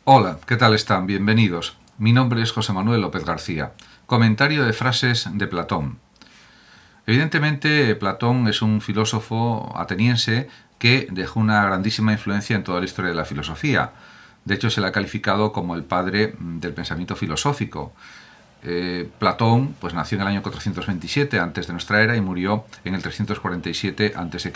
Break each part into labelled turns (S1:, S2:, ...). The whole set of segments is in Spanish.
S1: Hola, ¿qué tal están? Bienvenidos. Mi nombre es José Manuel López García. Comentario de frases de Platón. Evidentemente, Platón es un filósofo ateniense que dejó una grandísima influencia en toda la historia de la filosofía. De hecho, se le ha calificado como el padre del pensamiento filosófico. Platón pues, nació en el año 427 antes de nuestra era y murió en el 347 a.C.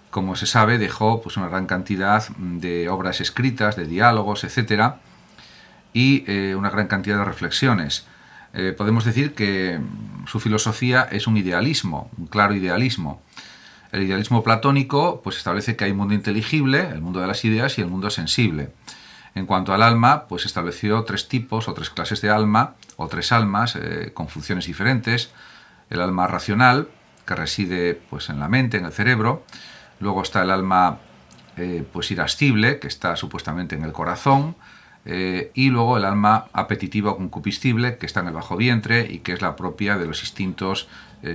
S1: Como se sabe, dejó pues, una gran cantidad de obras escritas, de diálogos, etcétera, y una gran cantidad de reflexiones. Podemos decir que su filosofía es un idealismo, un claro idealismo. El idealismo platónico pues, establece que hay un mundo inteligible, el mundo de las ideas y el mundo sensible. En cuanto al alma, pues estableció tres tipos o tres clases de alma, o tres almas con funciones diferentes. El alma racional, que reside pues, en la mente, en el cerebro. Luego está el alma pues irascible, que está supuestamente en el corazón. Y luego el alma apetitiva o concupiscible, que está en el bajo vientre y que es la propia de los instintos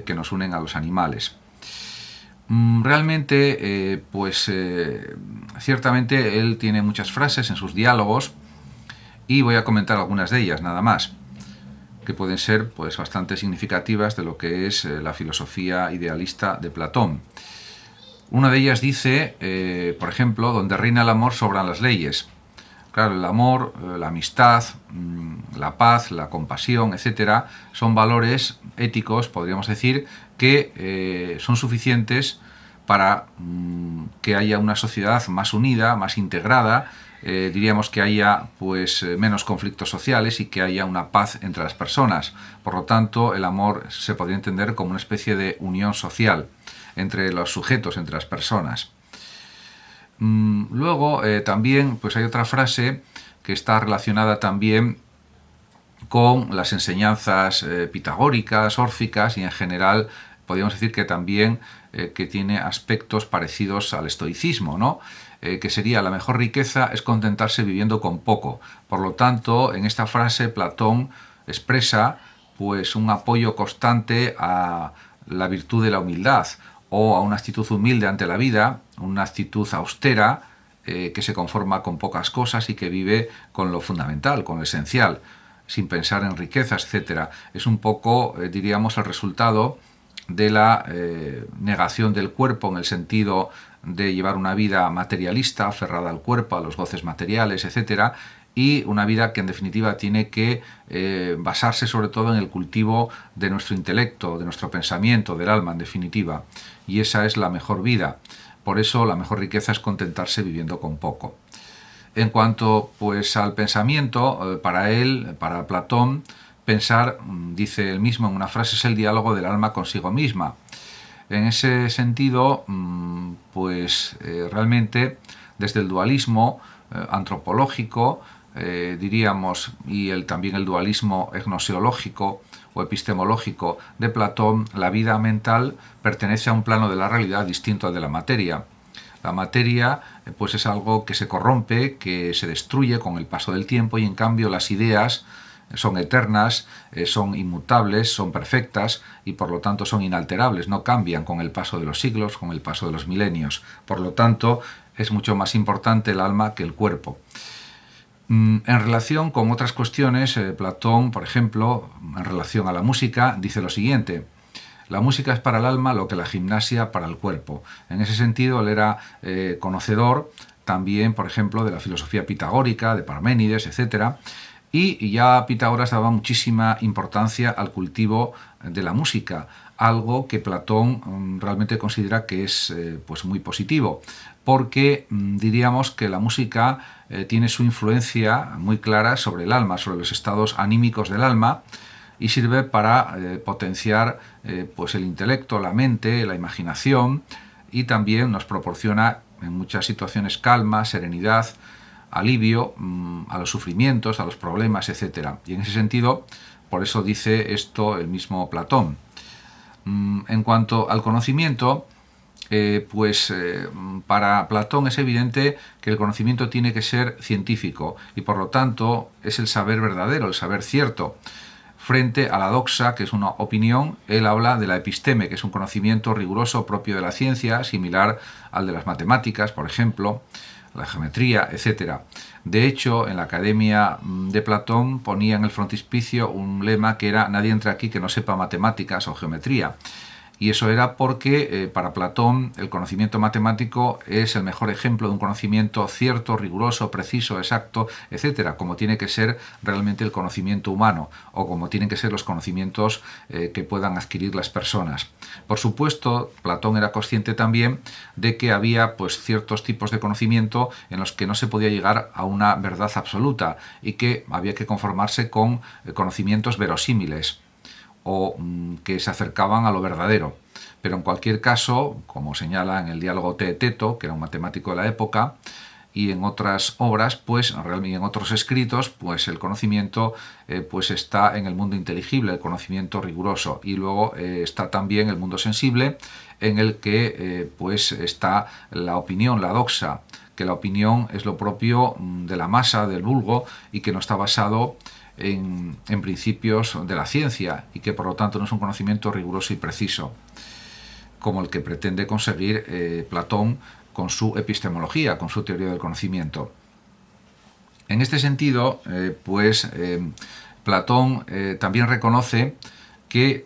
S1: que nos unen a los animales. Realmente, ciertamente él tiene muchas frases en sus diálogos y voy a comentar algunas de ellas nada más, que pueden ser pues bastante significativas de lo que es la filosofía idealista de Platón. Una de ellas dice, por ejemplo, donde reina el amor sobran las leyes. Claro, el amor, la amistad, la paz, la compasión, etcétera, son valores éticos, podríamos decir, que son suficientes para que haya una sociedad más unida, más integrada, diríamos que haya pues menos conflictos sociales y que haya una paz entre las personas. Por lo tanto, el amor se podría entender como una especie de unión social entre los sujetos, entre las personas. Luego también pues hay otra frase que está relacionada también con las enseñanzas pitagóricas, órficas y en general podríamos decir que también que tiene aspectos parecidos al estoicismo, ¿no? Que sería la mejor riqueza es contentarse viviendo con poco. Por lo tanto, en esta frase Platón expresa pues un apoyo constante a la virtud de la humildad o a una actitud humilde ante la vida, una actitud austera que se conforma con pocas cosas y que vive con lo fundamental, con lo esencial, sin pensar en riquezas, etcétera. Es un poco, diríamos, el resultado de la negación del cuerpo en el sentido de llevar una vida materialista, aferrada al cuerpo, a los goces materiales, etcétera, y una vida que en definitiva tiene que basarse sobre todo en el cultivo de nuestro intelecto, de nuestro pensamiento, del alma en definitiva, y esa es la mejor vida. Por eso la mejor riqueza es contentarse viviendo con poco. En cuanto pues al pensamiento, para él, para Platón, pensar, dice él mismo en una frase, es el diálogo del alma consigo misma. En ese sentido, realmente desde el dualismo antropológico, diríamos, y también el dualismo gnoseológico o epistemológico de Platón, la vida mental pertenece a un plano de la realidad distinto al de la materia. La materia pues es algo que se corrompe, que se destruye con el paso del tiempo y en cambio las ideas son eternas, son inmutables, son perfectas y por lo tanto son inalterables, no cambian con el paso de los siglos, con el paso de los milenios. Por lo tanto, es mucho más importante el alma que el cuerpo. En relación con otras cuestiones, Platón, por ejemplo, en relación a la música, dice lo siguiente: la música es para el alma lo que la gimnasia para el cuerpo. En ese sentido, él era conocedor también, por ejemplo, de la filosofía pitagórica, de Parménides, etc. Y ya Pitágoras daba muchísima importancia al cultivo de la música, algo que Platón realmente considera que es pues muy positivo, porque diríamos que la música tiene su influencia muy clara sobre el alma, sobre los estados anímicos del alma, y sirve para potenciar pues el intelecto, la mente, la imaginación, y también nos proporciona en muchas situaciones calma, serenidad, alivio a los sufrimientos, a los problemas, etc. Y en ese sentido, por eso dice esto el mismo Platón. En cuanto al conocimiento, para Platón es evidente que el conocimiento tiene que ser científico y por lo tanto es el saber verdadero, el saber cierto. Frente a la doxa, que es una opinión, él habla de la episteme, que es un conocimiento riguroso propio de la ciencia, similar al de las matemáticas, por ejemplo, la geometría, etc. De hecho, en la Academia de Platón ponía en el frontispicio un lema que era: nadie entra aquí que no sepa matemáticas o geometría. Y eso era porque para Platón el conocimiento matemático es el mejor ejemplo de un conocimiento cierto, riguroso, preciso, exacto, etcétera, como tiene que ser realmente el conocimiento humano, o como tienen que ser los conocimientos que puedan adquirir las personas. Por supuesto, Platón era consciente también de que había pues ciertos tipos de conocimiento en los que no se podía llegar a una verdad absoluta y que había que conformarse con conocimientos verosímiles, o que se acercaban a lo verdadero. Pero en cualquier caso, como señala en el diálogo Teeteto, que era un matemático de la época, y en otras obras, pues realmente en otros escritos, pues el conocimiento pues está en el mundo inteligible, el conocimiento riguroso, y luego está también el mundo sensible, en el que pues está la opinión, la doxa, que la opinión es lo propio de la masa, del vulgo, y que no está basado en principios de la ciencia, y que por lo tanto no es un conocimiento riguroso y preciso, como el que pretende conseguir Platón con su epistemología, con su teoría del conocimiento. En este sentido, Platón también reconoce que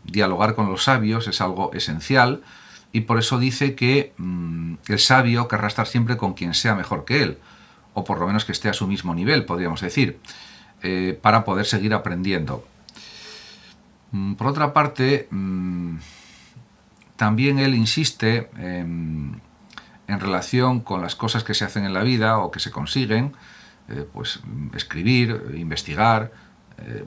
S1: dialogar con los sabios es algo esencial, y por eso dice que el sabio querrá estar siempre con quien sea mejor que él, o por lo menos que esté a su mismo nivel, podríamos decir, para poder seguir aprendiendo. Por otra parte, también él insiste en relación con las cosas que se hacen en la vida o que se consiguen, pues escribir, investigar,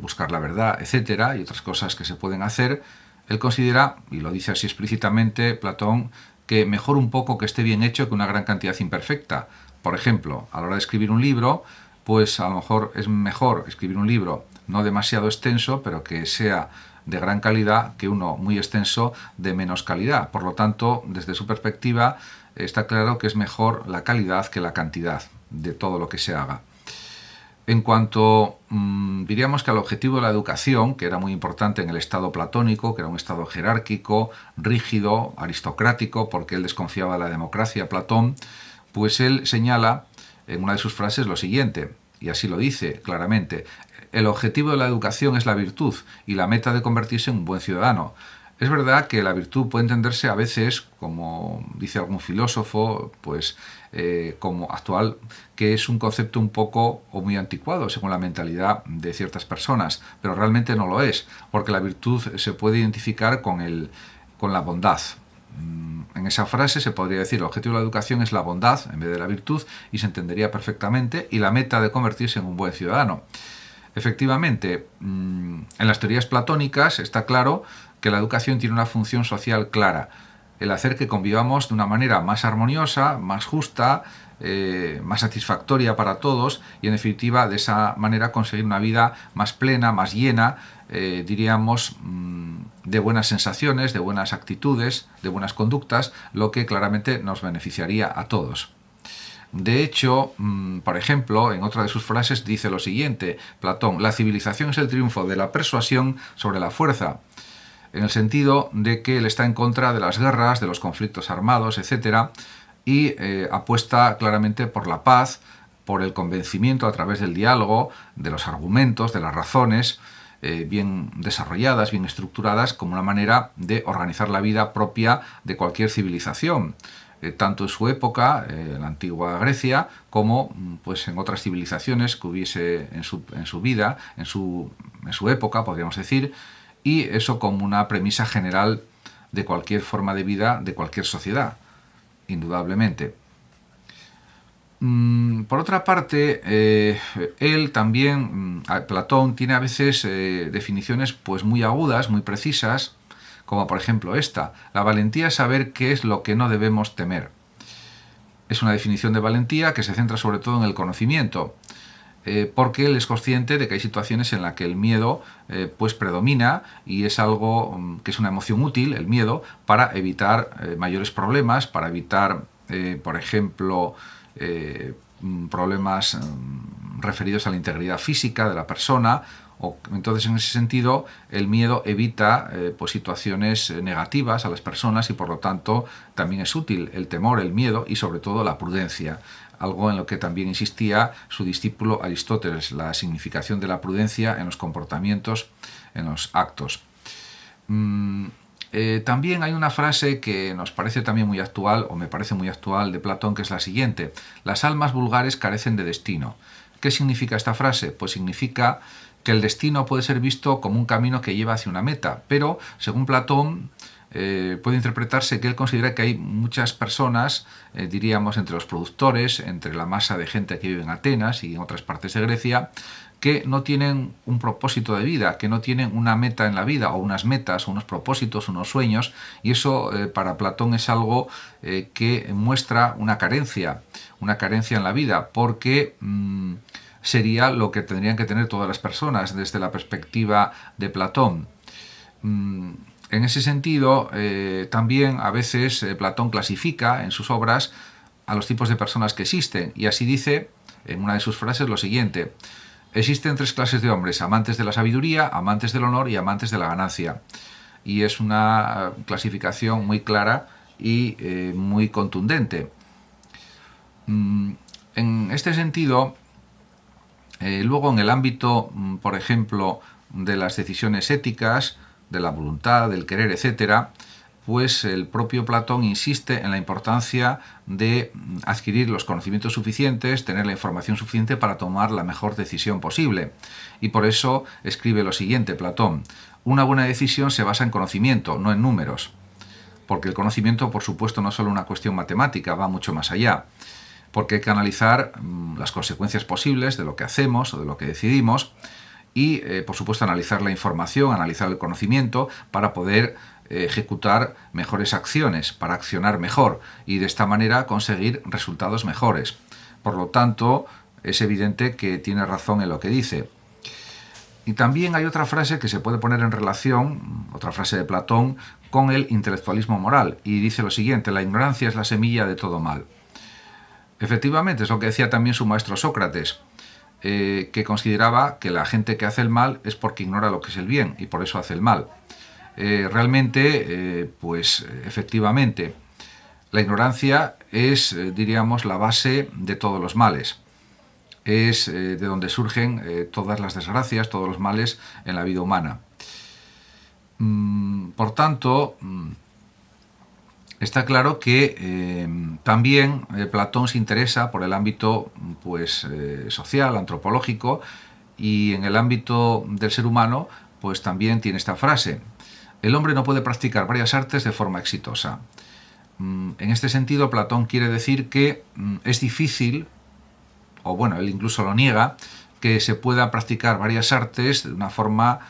S1: buscar la verdad, etcétera, y otras cosas que se pueden hacer. Él considera, y lo dice así explícitamente Platón, que mejor un poco que esté bien hecho que una gran cantidad imperfecta. Por ejemplo, a la hora de escribir un libro, pues a lo mejor es mejor escribir un libro no demasiado extenso, pero que sea de gran calidad, que uno muy extenso de menos calidad. Por lo tanto, desde su perspectiva, está claro que es mejor la calidad que la cantidad de todo lo que se haga. En cuanto, diríamos que al objetivo de la educación, que era muy importante en el estado platónico, que era un estado jerárquico, rígido, aristocrático, porque él desconfiaba de la democracia, Platón, pues él señala en una de sus frases lo siguiente, y así lo dice claramente: el objetivo de la educación es la virtud y la meta de convertirse en un buen ciudadano. Es verdad que la virtud puede entenderse a veces, como dice algún filósofo, como actual, que es un concepto un poco o muy anticuado según la mentalidad de ciertas personas, pero realmente no lo es, porque la virtud se puede identificar con la bondad. En esa frase se podría decir: el objetivo de la educación es la bondad en vez de la virtud, y se entendería perfectamente, y la meta de convertirse en un buen ciudadano. Efectivamente, en las teorías platónicas está claro que la educación tiene una función social clara: el hacer que convivamos de una manera más armoniosa, más justa, más satisfactoria para todos, y en definitiva de esa manera conseguir una vida más plena, más llena, diríamos, de buenas sensaciones, de buenas actitudes, de buenas conductas, lo que claramente nos beneficiaría a todos. De hecho, por ejemplo, en otra de sus frases dice lo siguiente, Platón: la civilización es el triunfo de la persuasión sobre la fuerza, en el sentido de que él está en contra de las guerras, de los conflictos armados, etc., y apuesta claramente por la paz, por el convencimiento a través del diálogo, de los argumentos, de las razones, bien desarrolladas, bien estructuradas, como una manera de organizar la vida propia de cualquier civilización, tanto en su época, en la antigua Grecia, como pues en otras civilizaciones que hubiese en su vida, en su época, podríamos decir, y eso como una premisa general de cualquier forma de vida, de cualquier sociedad, indudablemente. Por otra parte, él también, Platón, tiene a veces definiciones pues muy agudas, muy precisas, como por ejemplo esta: la valentía es saber qué es lo que no debemos temer. Es una definición de valentía que se centra sobre todo en el conocimiento, porque él es consciente de que hay situaciones en las que el miedo pues predomina, y es algo que es una emoción útil, el miedo, para evitar mayores problemas, para evitar, por ejemplo, problemas referidos a la integridad física de la persona. Entonces, en ese sentido, el miedo evita pues situaciones negativas a las personas y, por lo tanto, también es útil el temor, el miedo y, sobre todo, la prudencia. Algo en lo que también insistía su discípulo Aristóteles, la significación de la prudencia en los comportamientos, en los actos. También hay una frase que nos parece también muy actual, o me parece muy actual, de Platón, que es la siguiente: las almas vulgares carecen de destino. ¿Qué significa esta frase? Pues significa que el destino puede ser visto como un camino que lleva hacia una meta, pero según Platón puede interpretarse que él considera que hay muchas personas, diríamos entre los productores, entre la masa de gente que vive en Atenas y en otras partes de Grecia, que no tienen un propósito de vida, que no tienen una meta en la vida, o unas metas, o unos propósitos, unos sueños, y eso para Platón es algo que muestra una carencia en la vida, porque sería lo que tendrían que tener todas las personas desde la perspectiva de Platón. En ese sentido, también a veces Platón clasifica en sus obras a los tipos de personas que existen, y así dice en una de sus frases lo siguiente: existen tres clases de hombres, amantes de la sabiduría, amantes del honor y amantes de la ganancia. Y es una clasificación muy clara y muy contundente. En este sentido, luego en el ámbito, por ejemplo, de las decisiones éticas, de la voluntad, del querer, etc., pues el propio Platón insiste en la importancia de adquirir los conocimientos suficientes, tener la información suficiente para tomar la mejor decisión posible. Y por eso escribe lo siguiente Platón: una buena decisión se basa en conocimiento, no en números. Porque el conocimiento, por supuesto, no es solo una cuestión matemática, va mucho más allá. Porque hay que analizar las consecuencias posibles de lo que hacemos o de lo que decidimos y, por supuesto, analizar la información, analizar el conocimiento para poder ejecutar mejores acciones, para accionar mejor y de esta manera conseguir resultados mejores. Por lo tanto, es evidente que tiene razón en lo que dice. Y también hay otra frase que se puede poner en relación, otra frase de Platón, con el intelectualismo moral, y dice lo siguiente: la ignorancia es la semilla de todo mal. Efectivamente, es lo que decía también su maestro Sócrates, que consideraba que la gente que hace el mal es porque ignora lo que es el bien y por eso hace el mal. Realmente, pues efectivamente, la ignorancia es, diríamos, la base de todos los males. Es de donde surgen todas las desgracias, todos los males en la vida humana. Por tanto, está claro que también Platón se interesa por el ámbito pues, social, antropológico, y en el ámbito del ser humano pues también tiene esta frase: el hombre no puede practicar varias artes de forma exitosa. En este sentido, Platón quiere decir que es difícil, o bueno, él incluso lo niega, que se pueda practicar varias artes de una forma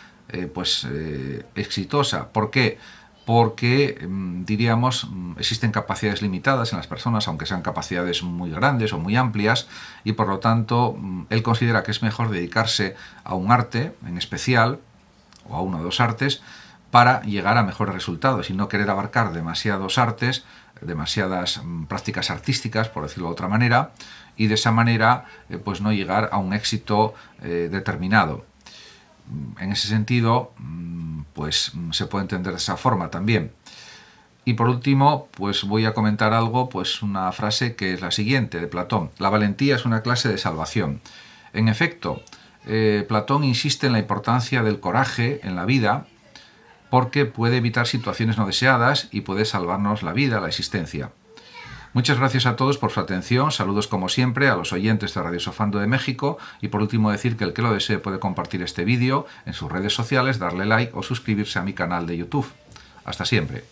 S1: exitosa. ¿Por qué? Porque, diríamos, existen capacidades limitadas en las personas, aunque sean capacidades muy grandes o muy amplias, y por lo tanto él considera que es mejor dedicarse a un arte en especial, o a una o dos artes, para llegar a mejores resultados y no querer abarcar demasiados artes, demasiadas prácticas artísticas, por decirlo de otra manera, y de esa manera pues no llegar a un éxito determinado. En ese sentido, pues se puede entender de esa forma también. Y por último, pues voy a comentar algo, pues una frase que es la siguiente de Platón: la valentía es una clase de salvación. En efecto, Platón insiste en la importancia del coraje en la vida, porque puede evitar situaciones no deseadas y puede salvarnos la vida, la existencia. Muchas gracias a todos por su atención, saludos como siempre a los oyentes de Radio Sofando de México, y por último decir que el que lo desee puede compartir este vídeo en sus redes sociales, darle like o suscribirse a mi canal de YouTube. Hasta siempre.